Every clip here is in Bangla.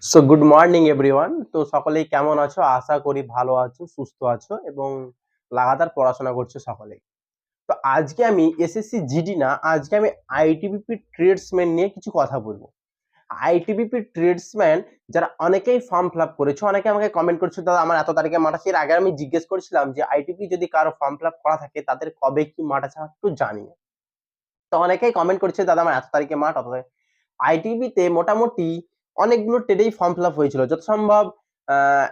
So good morning everyone. তো সকলেই কেমন আছো? আশা করি ভালো আছো, সুস্থ আছো এবং লাগাতার পড়াশোনা করছো সকলেই। তো আজকে আমি এসএসসি জিডি না, আজকে আমি আইটিবিপি ট্রেডসম্যান নিয়ে কিছু কথা বলবো। আইটিবিপি ট্রেডসম্যান যারা অনেকেই ফর্ম ফিল আপ করেছো, অনেকে আমাকে কমেন্ট করছো, দাদা আমার এত তারিখে মাঠ আছে। এর আগে আমি জিজ্ঞেস করেছিলাম যে আইটিপি যদি কারো ফর্ম ফিল আপ করা থাকে তাদের কবে কি মাঠ আছে আমাকে একটু জানিয়ে। তো অনেকেই কমেন্ট করছে, দাদা আমার এত তারিখে মাঠ অত আইটিবিতে মোটামুটি অনেকগুলো ট্রেডেই ফর্ম ফিল আপ হয়েছিল যত সম্ভব।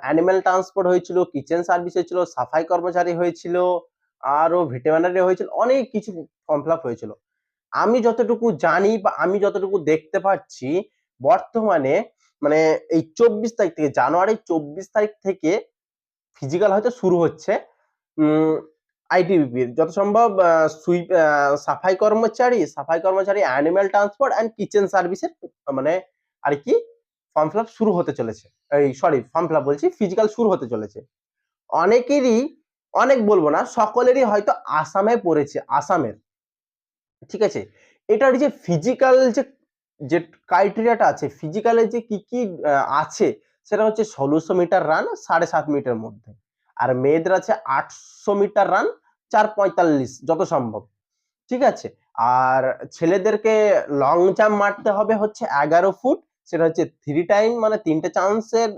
অ্যানিম্যাল ট্রান্সপোর্ট হয়েছিল, কিচেন সার্ভিস হয়েছিল, সাফাই কর্মচারী হয়েছিল, আরো ভেটেরিনারি হয়েছিল, অনেক কিছু ফর্ম ফিল আপ হয়েছিল। আমি যতটুকু জানি বা আমি যতটুকু দেখতে পাচ্ছি বর্তমানে মানে এই 24 তারিখ থেকে, জানুয়ারি 24 তারিখ থেকে ফিজিক্যাল হয়তো শুরু হচ্ছে। আইটিবিপির যত সম্ভব সুইপ, সাফাই কর্মচারী, অ্যানিম্যাল ট্রান্সপোর্ট অ্যান্ড কিচেন সার্ভিসের মানে আর কি ফর্ম ফিল আপ শুরু হতে চলেছে। এই সরি, ফর্ম ফিল আপ বলছি, ফিজিক্যাল শুরু হতে চলেছে। অনেকেরই, অনেক বলবো না, সকলেরই হয়তো আসামে পড়েছে, আসামের। ঠিক আছে, এটার যে ফিজিক্যাল যে যে ক্রাইটেরিয়াটা আছে, ফিজিক্যালে যে কি কি আছে, সেটা হচ্ছে 1600 মিটার রান 7.5 মিনিটের মধ্যে, আর মেয়েদের আছে 800 মিটার রান 4:45 যত সম্ভব। ঠিক আছে, আর ছেলেদেরকে লং জাম্প মারতে হবে হচ্ছে 11 ফুট, সেটা হচ্ছে 3 টাইম মানে 3টে চান্সের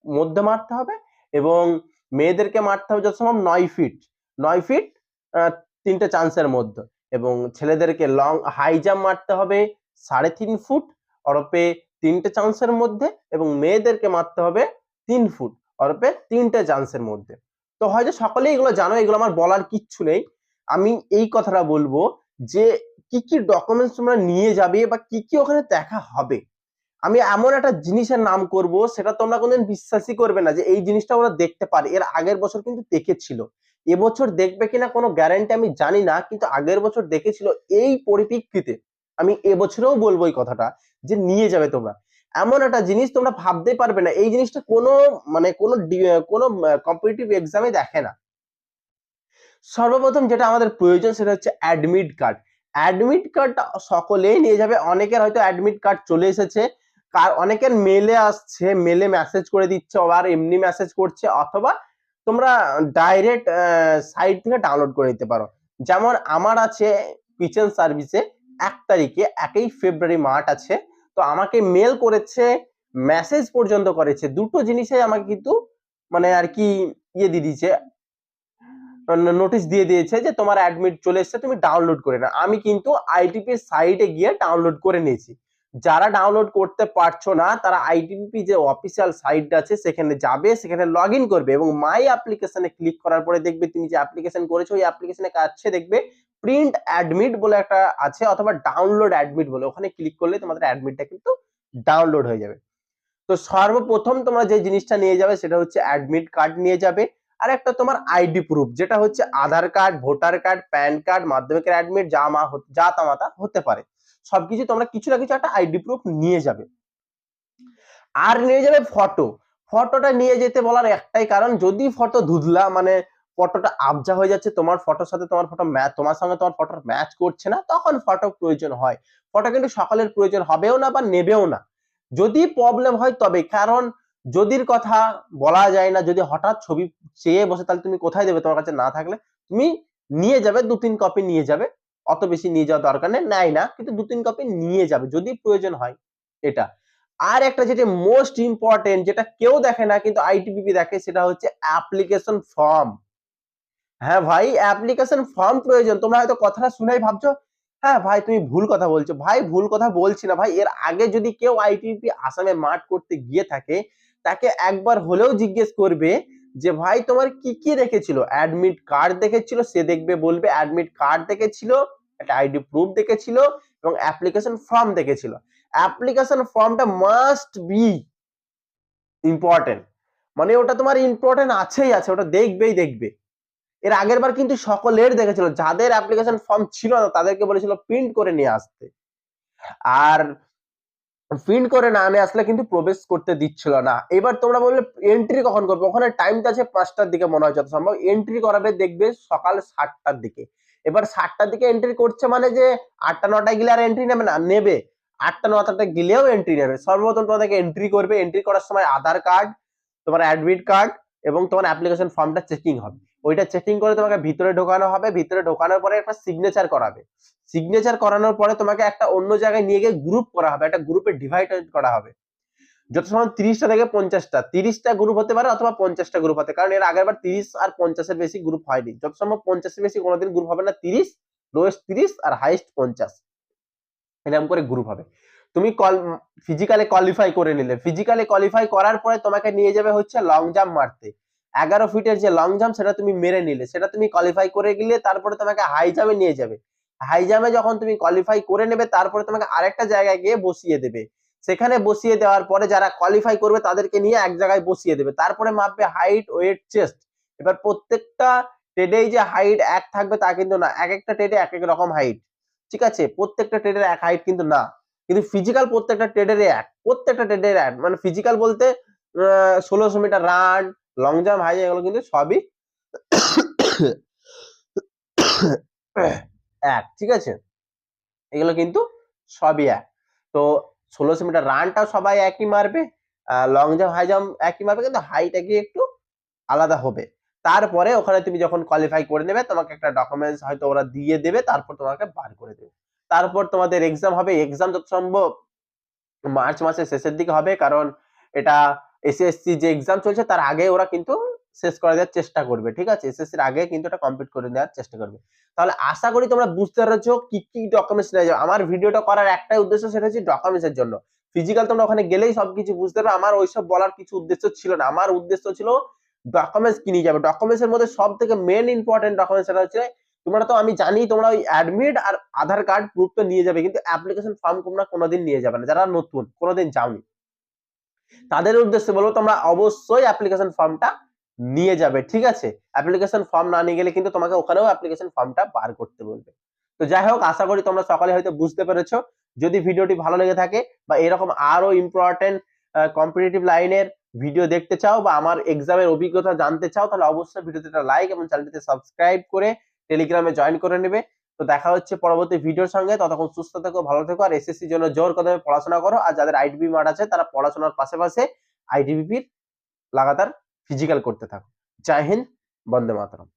মধ্যে মারতে হবে, এবং মেয়েদেরকে মারতে হবে যত সম্ভব 9 ফিট, 9 ফিট 3টে চান্সের মধ্যে, এবং ছেলেদেরকে লং হাই জাম্প মারতে হবে 3.5 ফুট অরপে 3টে চান্সের মধ্যে, এবং মেয়েদেরকে মারতে হবে 3 ফুট অরপে 3টে চান্সের মধ্যে। তো হয়তো সকলেই এগুলো জানো, এগুলো আমার বলার কিচ্ছু নেই। আমি এই কথাটা বলবো যে কি কি ডকুমেন্টস তোমরা নিয়ে যাবে বা কি কি ওখানে দেখা হবে। আমি এমন একটা জিনিসের নাম করব, সেটা তোমরা কোনদিন বিশ্বাসই করবে না যে এই জিনিসটা ওরা দেখতে পারে। এর আগের বছর কিন্তু দেখেছিল, এবছর দেখবে কিনা কোনো গ্যারান্টি আমি জানি না, কিন্তু আগের বছর দেখেছিল। এই পরিপ্রেক্ষিতে আমি এবছরেও বলবো এই কথাটা, যে নিয়ে যাবে তোমরা। এমন একটা জিনিস তোমরা ভাবতে পারবে না, এই জিনিসটা কোনো মানে কোনো কম্পিটিটিভ এক্সামে দেখে না। সর্বপ্রথম যেটা আমাদের প্রয়োজন সেটা হচ্ছে অ্যাডমিট কার্ড। অ্যাডমিট কার্ডটা সকলেই নিয়ে যাবে। অনেকের হয়তো অ্যাডমিট কার্ড চলে এসেছে, অনেকের মেলে আসছে, মেলে মেসেজ করে দিচ্ছে, আবার এমনি মেসেজ করছে, অথবা তোমরা ডাইরেক্ট সাইট থেকে ডাউনলোড করে নিতে পারো। যেমন আমার আছে কিচেন সার্ভিসে 1 তারিখে, 1 ফেব্রুয়ারি মাঠ আছে। তো আমাকে মেল করেছে, মেসেজ পর্যন্ত করেছে, দুটো জিনিসে আমাকে কিন্তু মানে আর কি ইয়ে দিয়ে দিয়েছে, নোটিশ দিয়ে দিয়েছে যে তোমার অ্যাডমিট চলে এসেছে, তুমি ডাউনলোড করে নাও। আমি কিন্তু আইটিপি সাইটে গিয়ে ডাউনলোড করে নিয়েছি। যারা ডাউনলোড করতে পারছো না তারা আইটিপি যে অফিসিয়াল সাইটটা আছে সেখানে যাবে, সেখানে লগ ইন করবে, এবং মাই অ্যাপ্লিকেশনে ক্লিক করার পরে দেখবে তুমি যে অ্যাপ্লিকেশন করেছো ওই অ্যাপ্লিকেশনে কাছে দেখবে প্রিন্ট অ্যাডমিট বলে একটা আছে, অথবা ডাউনলোড অ্যাডমিট বলে, ওখানে ক্লিক করলে তোমাদের অ্যাডমিটটা কিন্তু ডাউনলোড হয়ে যাবে। তো সর্বপ্রথম তোমরা যে জিনিসটা নিয়ে যাবে সেটা হচ্ছে অ্যাডমিট কার্ড নিয়ে যাবে, আর একটা তোমার আইডি প্রুফ, যেটা হচ্ছে Aadhaar card, voter card, PAN card, মাধ্যমিকের অ্যাডমিট, যা তামাতা হতে পারে, সবকিছু তোমরা কিছু না কিছু একটা আইডি প্রুফ নিয়ে যাবে। আর নিয়ে যাবে ফটো। ফটোটা নিয়ে যেতে বলার একটাই কারণ, যদি ফটো ধুধলা মানে ফটোটা আবজা হয়ে যাচ্ছে, তোমার ফটোর সাথে তোমার ফটো ম্যাচ, তোমার সঙ্গে তোমার ফটোর ম্যাচ করছে না, তখন ফটো প্রয়োজন হয়। ফটো কিন্তু সকলের প্রয়োজন হবেও না বা নেবেও না, যদি প্রবলেম হয় তবে। কারণ যদির কথা বলা যায় না, যদি হঠাৎ ছবি চেয়ে বসে তাহলে তুমি কোথায় দেবে, তোমার কাছে না থাকলে। তুমি নিয়ে যাবে 2-3 কপি নিয়ে যাবে, অত বেশি নিয়ে যাওয়ার দরকার নেই, নেয় না, কিন্তু 2-3 কপি নিয়ে যাবে যদি প্রয়োজন হয়। এটা আর একটা যেটা মোস্ট ইম্পর্টেন্ট, যেটা কেউ দেখে না কিন্তু আইটিবিপি দেখে, সেটা হচ্ছে অ্যাপ্লিকেশন ফর্ম। হ্যাঁ ভাই, অ্যাপ্লিকেশন ফর্ম প্রয়োজন। তোমরা হয়তো কথাটা শুনেই ভাবছো, হ্যাঁ ভাই তুমি ভুল কথা বলছো। ভাই ভুল কথা বলছি না ভাই, এর আগে যদি কেউ আইটিবিপি আসামে মাঠ করতে গিয়ে থাকে, তাকে একবার হলেও জিজ্ঞেস করবে যে ভাই তোমার কি কি দেখেছিল। অ্যাডমিট কার্ড দেখেছিল, সে দেখবে বলবে অ্যাডমিট কার্ড দেখেছিল, একটা আইডি প্রুফ দেখেছিল, এবং অ্যাপ্লিকেশন ফর্ম দেখেছিল। অ্যাপ্লিকেশন ফর্মটা মাস্ট বি ইম্পর্টেন্ট, মানে ওটা তোমার ইম্পর্টেন্ট আছেই আছে, ওটা দেখবেই দেখবে। এর আগের বার কিন্তু সকলের দেখেছিল, যাদের অ্যাপ্লিকেশন ফর্ম ছিল না তাদেরকে বলেছিল প্রিন্ট করে নিয়ে আসতে, আর প্রিন্ট করে না নিয়ে আসলে কিন্তু প্রবেশ করতে দিচ্ছিল না। এবার তোমরা বললে এন্ট্রি কখন করবে, ওখানে টাইমটা আছে 5টার দিকে মনে হয় যত সম্ভব। এন্ট্রি করাবে দেখবে সকাল 7টার দিকে। এবার 7টার দিকে এন্ট্রি করছে মানে যে 8টা 9টায় গেলে আর এন্ট্রি নেবে না, নেবে। 8টা 9টা গেলেও এন্ট্রি নেবে। সর্বপ্রথম তোমাদেরকে এন্ট্রি করবে, এন্ট্রি করার সময় আধার কার্ড, তোমার অ্যাডমিট কার্ড এবং তোমার অ্যাপ্লিকেশন ফর্মটা চেকিং হবে। ওইটা চেকিং করে তোমাকে ভিতরে ঢোকানো হবে, ভিতরে ঢোকানোর পরে একটা সিগনেচার করাবে, সিগনেচার করানোর পরে তোমাকে একটা অন্য জায়গায় নিয়ে গিয়ে গ্রুপ করা হবে, একটা গ্রুপে ডিভাইড করা হবে। যত সময় 30টা থেকে 50টা, 30টা গ্রুপ হতে পারে অথবা 50টা গ্রুপ হতে, কারণ এর আগের বার 30 আর 50 এর বেশি গ্রুপ হয়নি। যত সম্ভব 50 এর বেশি কোনোদিন গ্রুপ হবে না, 30, লোয়েস্ট 30 আর হাইয়েস্ট 50, এরকম করে গ্রুপ হবে। তুমি ফিজিক্যালি কোয়ালিফাই করে নিলে, ফিজিক্যালি কোয়ালিফাই করার পরে তোমাকে নিয়ে যাবে হচ্ছে লং জাম্প মারতে। 11 ফিটের যে লং জাম্প সেটা তুমি মেরে নিলে, সেটা তুমি কোয়ালিফাই করে গেলে তারপরে তোমাকে হাই জাম্পে নিয়ে যাবে। হাই জাম্পে যখন তুমি কোয়ালিফাই করে নেবে তারপরে তোমাকে আরেকটা জায়গায় গিয়ে বসিয়ে দেবে। সেখানে বসিয়ে দেওয়ার পরে যারা কোয়ালিফাই করবে তাদেরকে নিয়ে এক জায়গায় বসিয়ে দেবে, তারপরে মাপবে হাইট, ওয়েট, চেস্ট। এবার প্রত্যেকটা টেডেই যে হাইট এক থাকবে তা কিন্তু না, এক একটা টেডে এক এক রকম হাইট, ঠিক আছে? প্রত্যেকটা ট্রেডের এক হাইট কিন্তু না, কিন্তু ফিজিক্যাল প্রত্যেকটা ট্রেডের এক, প্রত্যেকটা ট্রেডের এক। মানে ফিজিক্যাল বলতে 1600 metre run, long jump, high jump এগুলো কিন্তু সবই এক, ঠিক আছে? এগুলো কিন্তু সবই এক। তো 1600 মিটার রানটাও সবাই একই মারবে, লং জাম্প, হাই জাম্প একই মারবে, কিন্তু হাইটটা গিয়ে একটু আলাদা হবে। তারপরে ওখানে তুমি যখন কোয়ালিফাই করে নেবে তোমাকে একটা ডকুমেন্টস হয়তো ওরা দিয়ে দেবে, তারপর তোমাকে বার করে দেবে। তারপর তোমাদের এক্সাম হবে, এক্সাম যত সম্ভব মার্চ মাসের শেষের দিকে হবে, কারণ এটা এসএসসি যে এক্সাম চলছে তার আগে ওরা কিন্তু শেষ করে দেওয়ার চেষ্টা করবে, ঠিক আছে? এসএসসির আগে কিন্তু এটা কমপ্লিট করে নেওয়ার চেষ্টা করবে। তাহলে আশা করি তোমরা বুঝতে পেরেছো কি কি ডকুমেন্টস নিয়ে যাবে। আমার ভিডিওটা করার একটাই উদ্দেশ্য, সেটা হচ্ছে ডকুমেন্টস এর জন্য। ফিজিক্যাল তোমরা ওখানে গেলেই সবকিছু বুঝতে পারবে, আমার ওইসব বলার কিছু উদ্দেশ্য ছিল না। আমার উদ্দেশ্য ছিল ডকুমেন্টস কি নিয়ে যাবে। ডকুমেন্টস এর মধ্যে সব থেকে মেন ইম্পর্টেন্ট ডকুমেন্টস সেটা হচ্ছে, তোমরা তো আমি জানি তোমরা ওই অ্যাডমিট আর আধার কার্ড প্রুফ তো নিয়ে যাবে, কিন্তু অ্যাপ্লিকেশন ফর্ম তোমরা কোনোদিন নিয়ে যাবে না। যারা নতুন কোনোদিন যাওনি তাদের উদ্দেশ্যে বলবো তোমরা অবশ্যই অ্যাপ্লিকেশন ফর্মটা নিয়ে যাবে, ঠিক আছে? অ্যাপ্লিকেশন ফর্ম না নিয়ে গেলে কিন্তু তোমাকে ওখানেও অ্যাপ্লিকেশন ফর্মটা বার করতে বলবে। তো যাই হোক, আশা করি তোমরা সকলে হয়তো বুঝতে পেরেছো। যদি ভিডিওটি ভালো লেগে থাকে বা এরকম আরো ইম্পর্টেন্ট কম্পিটিটিভ লাইনের ভিডিও দেখতে চাও বা আমার এক্সামের অভিজ্ঞতা জানতে চাও, তাহলে অবশ্যই ভিডিওতে একটা লাইক এবং চ্যানেলটিতে সাবস্ক্রাইব করে টেলিগ্রামে জয়েন করে নেবে। তো দেখা হচ্ছে পরবর্তী ভিডিওর সঙ্গে, ততক্ষণ সুস্থ থেকো, ভালো থেকো, আর এসএসসির জন্য জোর কদমে পড়াশোনা করো। আর যাদের আইটিবি মাঠ আছে তারা পড়াশোনার পাশে আইটিবিপির লাগাতার ফিজিক্যাল করতে থাকো। জয় হিন্দ, বন্দে মাতরম।